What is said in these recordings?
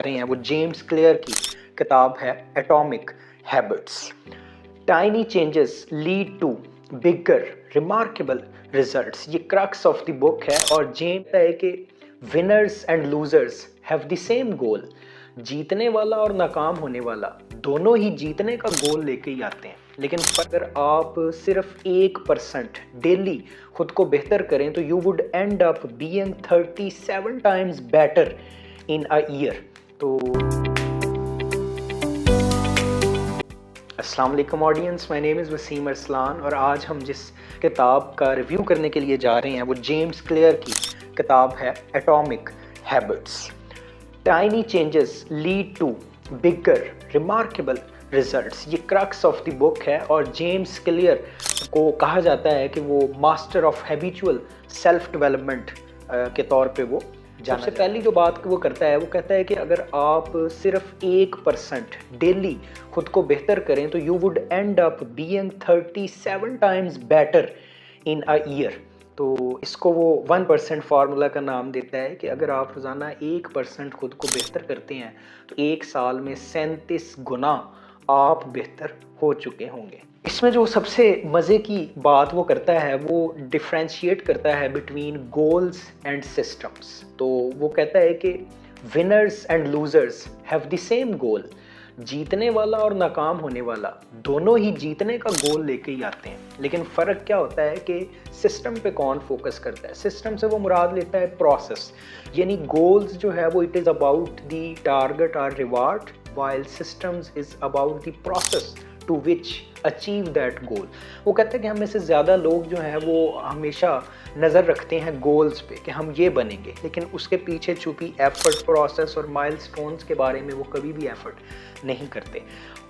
रहे हैं वो जेम्स क्लियर की किताब है atomic habits. Tiny changes lead to bigger remarkable results, ये क्रक्स ऑफ द बुक है। और जेम्स है कि winners and losers have the same goal. जीतने वाला और नाकाम होने वाला दोनों ही जीतने का गोल लेके ही आते हैं, लेकिन अगर आप सिर्फ 1% डेली खुद को बेहतर करें तो you would end up being 37 times better in a year. तो अस्सलाम वालेकुम audience, my name is Waseem Arsalan और आज हम जिस किताब का रिव्यू करने के लिए जा रहे हैं वो जेम्स क्लियर की किताब है atomic habits. Tiny changes lead to bigger remarkable results, ये क्रक्स ऑफ द बुक है। और जेम्स क्लियर को कहा जाता है कि वो master of habitual self development के तौर पे वो सबसे पहली जो बात वो करता है वो कहता है कि अगर आप सिर्फ 1% डेली खुद को बेहतर करें तो you would end up being 37 times better in a year. तो इसको वो 1% फार्मूला का नाम देता है कि अगर आप रोज़ाना 1% खुद को बेहतर करते हैं तो एक साल में 37 गुना आप बेहतर हो चुके होंगे। इसमें जो सबसे मज़े की बात वो करता है वो डिफ्रेंशिएट करता है बिटवीन गोल्स एंड सिस्टम्स। तो वो कहता है कि winners and losers have the same goal. जीतने वाला और नाकाम होने वाला दोनों ही जीतने का गोल लेके ही आते हैं, लेकिन फ़र्क क्या होता है कि सिस्टम पे कौन फोकस करता है। सिस्टम से वो मुराद लेता है प्रोसेस, यानी गोल्स जो है वो it is about the target और reward, while systems is about the process to which achieve that goal. वो कहते हैं कि हम में से ज़्यादा लोग जो हैं वो हमेशा नज़र रखते हैं गोल्स पे कि हम ये बनेंगे, लेकिन उसके पीछे छुपी एफर्ट, प्रोसेस और माइलस्टोन्स के बारे में वो कभी भी एफर्ट नहीं करते।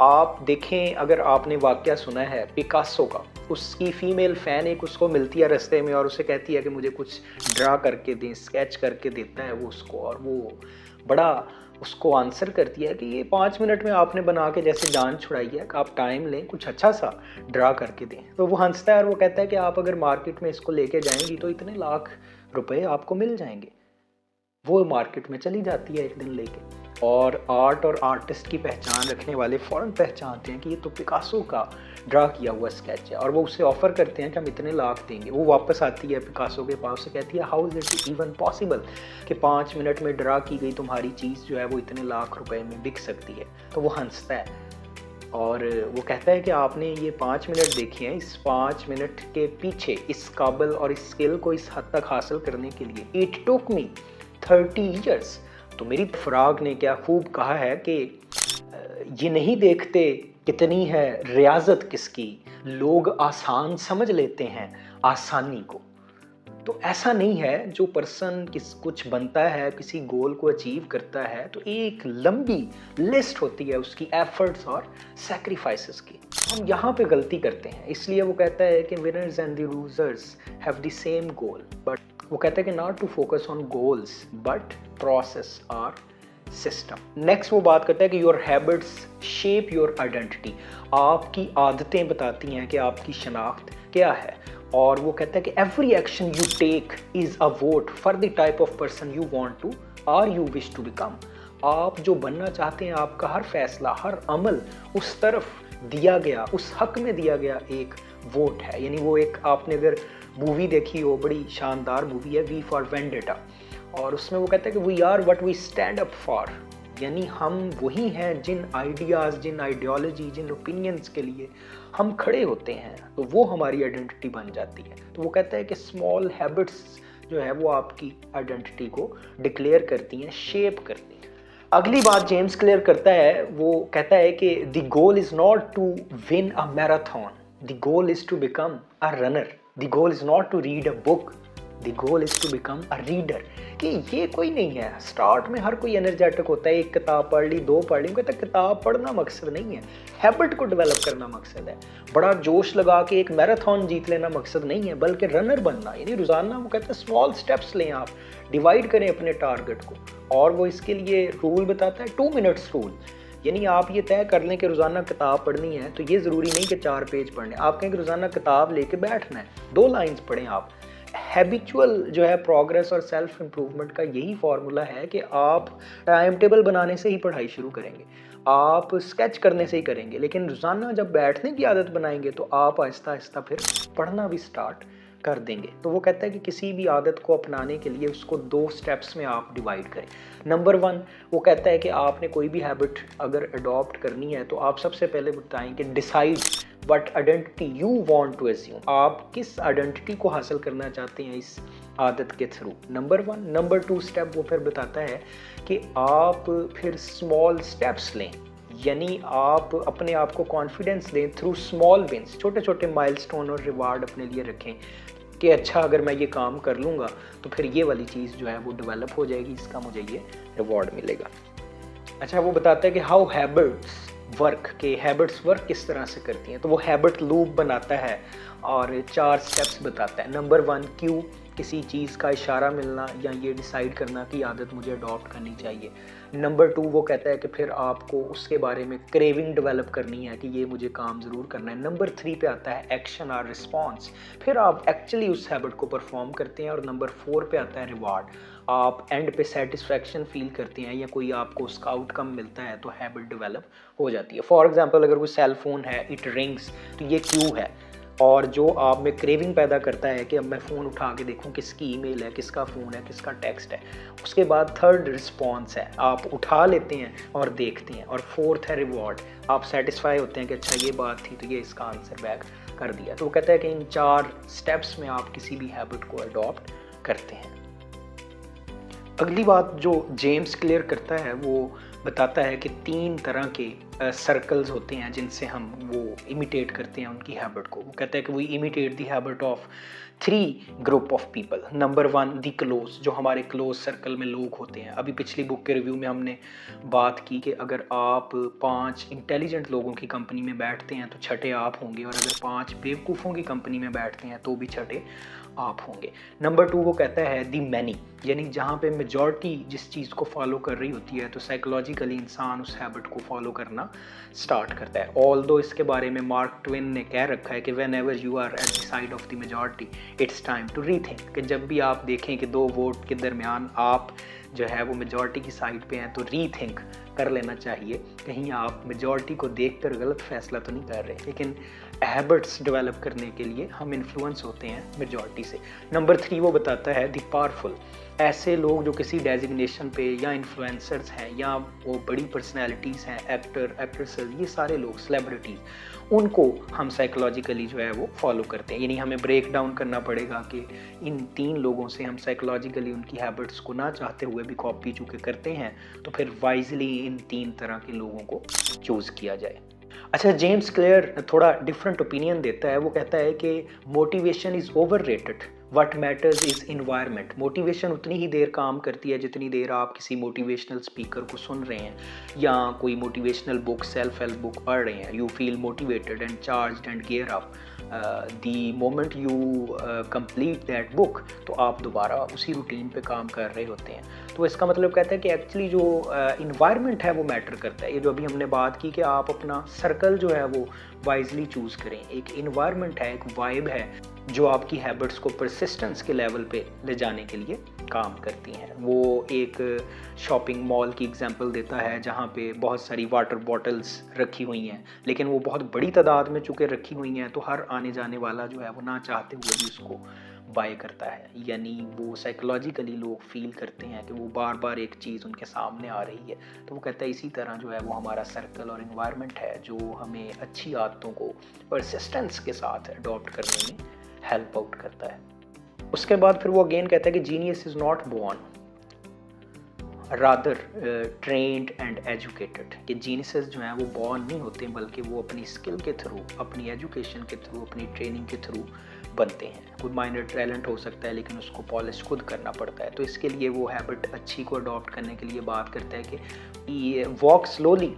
आप देखें, अगर आपने वाकया सुना है पिकासो का, उसकी फ़ीमेल फ़ैन एक उसको मिलती है रास्ते में और उसे कहती है कि मुझे कुछ ड्रा करके दें, स्केच करके देता है वो उसको, और वो बड़ा उसको आंसर करती है कि ये 5 मिनट में आपने बना के जैसे जान छुड़ाई है कि आप टाइम लें, कुछ अच्छा सा ड्रा करके दें। तो वो हंसता है और वो कहता है कि आप अगर मार्केट में इसको लेके जाएंगी तो इतने लाख रुपए आपको मिल जाएंगे। वो मार्केट में चली जाती है एक दिन लेके, और आर्ट और आर्टिस्ट की पहचान रखने वाले फ़ौरन पहचानते हैं कि ये तो पिकासो का ड्रा किया हुआ स्केच है, और वो उसे ऑफ़र करते हैं कि हम इतने लाख देंगे। वो वापस आती है पिकासो के पास से कहती है how is it even possible कि 5 मिनट में ड्रा की गई तुम्हारी चीज़ जो है वो इतने लाख रुपए में बिक सकती है। तो वो हंसता है और वो कहता है कि आपने ये 5 मिनट देखे हैं, इस 5 मिनट के पीछे इस काबिल और इस स्किल को इस हद तक हासिल करने के लिए इट टुक मी 30 ईयर्स। तो मेरी फराग ने क्या खूब कहा है कि ये नहीं देखते कितनी है रियाजत किसकी, लोग आसान समझ लेते हैं आसानी को। तो ऐसा नहीं है, जो पर्सन कुछ बनता है, किसी गोल को अचीव करता है तो एक लंबी लिस्ट होती है उसकी एफर्ट्स और सैक्रिफाइसेस की। हम यहाँ पे गलती करते हैं, इसलिए वो कहता है कि winners and the losers have the same goal, but वो कहता है कि not to focus on goals but process और सिस्टम। नेक्स्ट वो बात करता है कि your habits shape your identity. आपकी आदतें बताती हैं कि आपकी शनाख्त क्या है। और वो कहता है कि every action you take is a vote for the type of person you want to और यू विश टू बिकम। आप जो बनना चाहते हैं, आपका हर फैसला, हर अमल उस तरफ दिया गया, उस हक में दिया गया एक वोट है। यानी वो एक, आपने अगर मूवी देखी हो, बड़ी शानदार मूवी है वी फॉर वेंडेटा, और उसमें वो कहता है कि we are what we stand up for, यानी हम वही हैं जिन आइडियाज़, जिन आइडियोलॉजी, जिन ओपिनियंस के लिए हम खड़े होते हैं, तो वो हमारी आइडेंटिटी बन जाती है। तो वो कहता है कि स्मॉल हैबिट्स जो है वो आपकी आइडेंटिटी को डिक्लेयर करती हैं, शेप करती हैं। अगली बात जेम्स क्लियर करता है, वो कहता है कि the goal is not to win a marathon, the goal is to become a runner, the goal is not to read a book, the goal is to become a reader. कि ये कोई नहीं है, स्टार्ट में हर कोई energetic होता है, एक किताब पढ़ ली, 2 पढ़ ली, कहता है किताब पढ़ना मकसद नहीं है, हैबिट को डेवलप करना मकसद है। बड़ा जोश लगा के एक मैराथन जीत लेना मकसद नहीं है, बल्कि रनर बनना। यानी रोज़ाना वो कहते हैं स्मॉल स्टेप्स लें, आप डिवाइड करें अपने टारगेट को, और वो इसके लिए रूल बताता है 2 मिनट्स रूल। यानी आप ये तय कर लें कि रोज़ाना किताब पढ़नी है, तो ये ज़रूरी नहीं कि 4 पेज पढ़ने, आप कहें कि रोज़ाना किताब लेके बैठना है, 2 लाइन्स पढ़ें आप, हैबिचुअल जो है प्रोग्रेस और सेल्फ इम्प्रूवमेंट का यही फार्मूला है कि आप टाइम टेबल बनाने से ही पढ़ाई शुरू करेंगे, आप स्केच करने से ही करेंगे, लेकिन रोज़ाना जब बैठने की आदत बनाएंगे तो आप आहिस्ता आहिस्ता फिर पढ़ना भी स्टार्ट कर देंगे। तो वो कहता है कि किसी भी आदत को अपनाने के लिए उसको 2 स्टेप्स में आप डिवाइड करें। नंबर 1 वो कहता है कि आपने कोई भी हैबिट अगर अडॉप्ट करनी है तो आप सबसे पहले बताएं कि decide what identity you want to assume, आप किस आइडेंटिटी को हासिल करना चाहते हैं इस आदत के थ्रू। नंबर 1। नंबर 2 स्टेप वो फिर बताता है कि आप फिर स्मॉल स्टेप्स लें, यानी आप अपने आप को कॉन्फिडेंस दें थ्रू स्मॉल विंस, छोटे छोटे माइलस्टोन और रिवार्ड अपने लिए रखें कि अच्छा अगर मैं ये काम कर लूँगा तो फिर ये वाली चीज़ जो है वो डेवलप हो जाएगी, इसका मुझे ये रिवॉर्ड मिलेगा। अच्छा वो बताता है कि हाउ हैबिट्स वर्क, के हैबिट्स वर्क किस तरह से करती हैं। तो वो हैबिट लूप बनाता है और 4 स्टेप्स बताता है। नंबर 1 क्यों, किसी चीज़ का इशारा मिलना या ये डिसाइड करना कि आदत मुझे अडॉप्ट करनी चाहिए। नंबर 2 वो कहता है कि फिर आपको उसके बारे में क्रेविंग डेवलप करनी है कि ये मुझे काम ज़रूर करना है। नंबर 3 पे आता है एक्शन और रिस्पॉन्स, फिर आप एक्चुअली उस हैबिट को परफॉर्म करते हैं। और नंबर 4 पे आता है रिवार्ड, आप एंड पे सेटिस्फैक्शन फील करते हैं या कोई आपको उसका आउटकम मिलता है तो हैबिट डेवलप हो जाती है। फॉर एग्जांपल अगर कोई सेल फोन है, इट रिंग्स, तो ये क्यों है, और जो आप में क्रेविंग पैदा करता है कि अब मैं फ़ोन उठा के देखूं किसकी ईमेल है, किसका फ़ोन है, किसका टेक्स्ट है। उसके बाद 3rd रिस्पॉन्स है, आप उठा लेते हैं और देखते हैं। और 4th है रिवॉर्ड, आप सेटिस्फाई होते हैं कि अच्छा ये बात थी तो ये इसका आंसर बैक कर दिया। तो वो कहता है कि इन 4 स्टेप्स में आप किसी भी हैबिट को अडॉप्ट करते हैं। अगली बात जो जेम्स क्लियर करता है वो बताता है कि 3 तरह के सर्कल्स होते हैं जिनसे हम वो इमिटेट करते हैं उनकी हैबिट को। वो कहता है कि we imitate the habit of 3 group of people. Number 1 the close, जो हमारे क्लोज सर्कल में लोग होते हैं। अभी पिछली बुक के रिव्यू में हमने बात की कि अगर आप 5 इंटेलिजेंट लोगों की कंपनी में बैठते हैं तो छठे आप होंगे, और अगर 5 बेवकूफ़ों की कंपनी में बैठते हैं तो भी छठे आप होंगे। नंबर 2 वो कहता है दी मैनी, यानी जहाँ पे मेजॉरिटी जिस चीज़ को फॉलो कर रही होती है तो साइकोलॉजिकली इंसान उस हैबिट को फॉलो करना स्टार्ट करता है। ऑल्दो इसके बारे में मार्क ट्वेन ने कह रखा है कि whenever you are at the side of the majority it's time to rethink, कि जब भी आप देखें कि 2 वोट के दरमियान आप जो है वो मेजॉरिटी की साइड पे हैं तो रीथिंक कर लेना चाहिए, कहीं आप मेजॉरिटी को देखकर गलत फैसला तो नहीं कर रहे। लेकिन हैबिट्स डेवलप करने के लिए हम इन्फ्लुएंस होते हैं मेजॉरिटी से। नंबर 3 वो बताता है द पावरफुल, ऐसे लोग जो किसी डेजिग्नेशन पे या इन्फ्लुएंसर्स हैं या वो बड़ी पर्सनैलिटीज़ हैं, एक्टर एक्ट्रेसेस, ये सारे लोग सेलिब्रिटीज़, उनको हम साइकोलॉजिकली जो है वो फॉलो करते हैं। यानी हमें ब्रेक डाउन करना पड़ेगा कि इन 3 लोगों से हम साइकोलॉजिकली उनकी हैबिट्स को ना चाहते हुए भी कॉपी चूँकि करते हैं, तो फिर वाइजली इन 3 तरह के लोगों को चूज़ किया जाए। अच्छा जेम्स क्लियर थोड़ा डिफरेंट ओपिनियन देता है। वो कहता है कि motivation is overrated, what matters is environment. Motivation उतनी ही देर काम करती है जितनी देर आप किसी मोटिवेशनल स्पीकर को सुन रहे हैं या कोई motivational book, self help book पढ़ रहे हैं। You feel motivated and charged and gear up the moment you complete that book, तो आप दोबारा उसी रूटीन पे काम कर रहे होते हैं। तो इसका मतलब कहता है कि एक्चुअली जो इन्वायरमेंट है वो मैटर करता है। ये जो अभी हमने बात की कि आप अपना सर्कल जो है वो वाइजली चूज़ करें। एक इन्वायरमेंट है, एक वाइब है जो आपकी हैबिट्स को परसिस्टेंस के लेवल पे ले जाने के लिए काम करती हैं। वो एक शॉपिंग मॉल की एग्जांपल देता है जहाँ पे बहुत सारी वाटर बॉटल्स रखी हुई हैं, लेकिन वो बहुत बड़ी तादाद में चूँकि रखी हुई हैं तो हर आने जाने वाला जो है वो ना चाहते हुए भी उसको बाय करता है। यानी वो साइकोलॉजिकली लोग फील करते हैं कि वो बार बार एक चीज़ उनके सामने आ रही है। तो वो कहता है इसी तरह जो है वो हमारा सर्कल और इन्वायरमेंट है जो हमें अच्छी आदतों को परसिस्टेंस के साथ अडॉप्ट करने में हेल्प आउट करता है। उसके बाद फिर वो अगेन कहता है कि genius is not born rather trained and educated, कि जीनियस जो हैं वो बॉर्न नहीं होते बल्कि वो अपनी स्किल के थ्रू, अपनी एजुकेशन के थ्रू, अपनी ट्रेनिंग के थ्रू बनते हैं। कोई माइनर टैलेंट हो सकता है लेकिन उसको पॉलिश खुद करना पड़ता है। तो इसके लिए वो हैबिट अच्छी को अडॉप्ट करने के लिए बात करता है कि walk slowly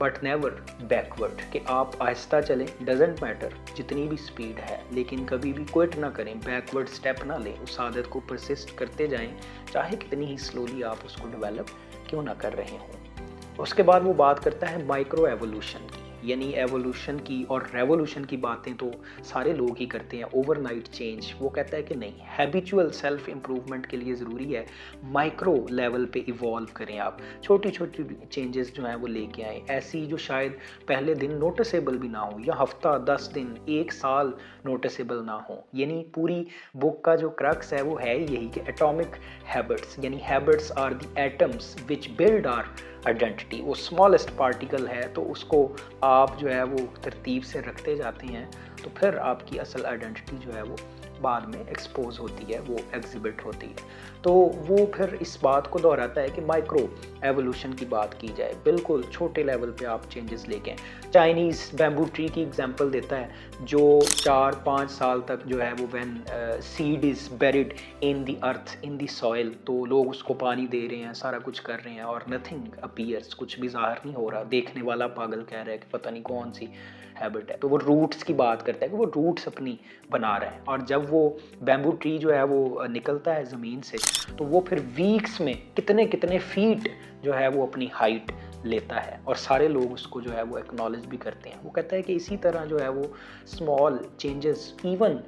but never backward, कि आप आहिस्ता चलें, डजेंट मैटर जितनी भी स्पीड है, लेकिन कभी भी क्विट ना करें, बैकवर्ड स्टेप ना लें। उस आदत को परसिस्ट करते जाएं, चाहे कितनी ही स्लोली आप उसको डेवलप क्यों ना कर रहे हों। उसके बाद वो बात करता है माइक्रो एवोल्यूशन की, यानी एवोल्यूशन की और रेवोल्यूशन की बातें तो सारे लोग ही करते हैं, ओवरनाइट चेंज। वो कहता है कि नहीं, हैबिचुअल सेल्फ इम्प्रूवमेंट के लिए ज़रूरी है माइक्रो लेवल पे इवॉल्व करें आप, छोटी छोटी चेंजेस जो हैं वो लेके आएँ, ऐसी जो शायद पहले दिन नोटिसेबल भी ना हो, या हफ्ता 10 दिन 1 साल नोटिसेबल ना हो। यानी पूरी बुक का जो क्रक्स है वो है यही कि एटॉमिक हैबिट्स, यानी habits are the atoms which build our identity. वो स्मॉलेस्ट पार्टिकल है, तो उसको आप जो है वो तरतीब से रखते जाते हैं, तो फिर आपकी असल आइडेंटिटी जो है वो बाद में एक्सपोज होती है, वो एग्जिबिट होती है। तो वो फिर इस बात को दोहराता है कि माइक्रो एवोल्यूशन की बात की जाए, बिल्कुल छोटे लेवल पे आप चेंजेस लेके आएं। चाइनीज़ बैम्बू ट्री की एग्जांपल देता है, जो 4-5 साल तक जो है वो when seed is buried in the earth in the soil, तो लोग उसको पानी दे रहे हैं, सारा कुछ कर रहे हैं, और नथिंग अपीयर्स, कुछ भी ज़ाहिर नहीं हो रहा। देखने वाला पागल कह रहा है कि पता नहीं कौन सी हैबिट है। तो वो रूट्स की बात करता है कि वो रूट्स अपनी बना रहे हैं, और जब वो बैम्बू ट्री जो है वो निकलता है ज़मीन से, तो वो फिर वीक्स में कितने कितने फीट जो है वो अपनी हाइट लेता है, और सारे लोग उसको जो है वो एक्नॉलेज भी करते हैं। वो कहता है कि इसी तरह जो है वो small changes even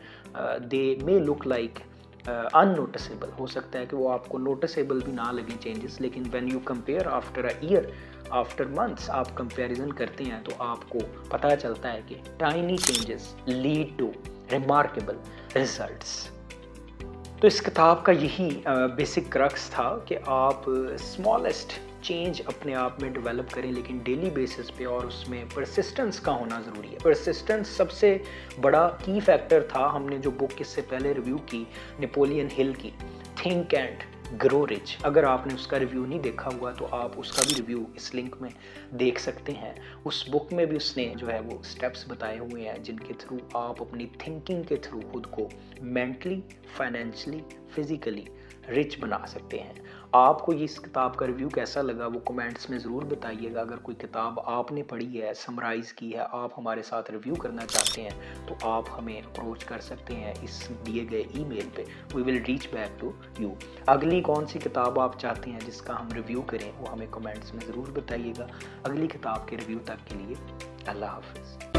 they may look like unnoticeable, हो सकता है कि वो आपको नोटिसेबल भी ना लगे चेंजेस, लेकिन when you compare after a year, after months, आप कंपैरिजन करते हैं तो आपको पता चलता है कि tiny changes lead to remarkable results. तो इस किताब का यही बेसिक क्रक्स था कि आप स्मॉलेस्ट चेंज अपने आप में डेवलप करें, लेकिन डेली बेसिस पे, और उसमें परसिस्टेंस का होना ज़रूरी है। परसिस्टेंस सबसे बड़ा की फैक्टर था। हमने जो बुक इससे पहले रिव्यू की नेपोलियन हिल की, थिंक एंड ग्रो रिच, अगर आपने उसका रिव्यू नहीं देखा हुआ तो आप उसका भी रिव्यू इस लिंक में देख सकते हैं। उस बुक में भी उसने जो है वो स्टेप्स बताए हुए हैं जिनके थ्रू आप अपनी थिंकिंग के थ्रू खुद को मेंटली, फाइनेंशियली, फिजिकली रिच बना सकते हैं। आपको ये इस किताब का रिव्यू कैसा लगा वो कमेंट्स में ज़रूर बताइएगा। अगर कोई किताब आपने पढ़ी है, समराइज़ की है, आप हमारे साथ रिव्यू करना चाहते हैं, तो आप हमें अप्रोच कर सकते हैं इस दिए गए ईमेल पे। We will reach back to you. अगली कौन सी किताब आप चाहते हैं जिसका हम रिव्यू करें, वो हमें कमेंट्स में ज़रूर बताइएगा। अगली किताब के रिव्यू तक के लिए अल्लाह हाफ़िज़।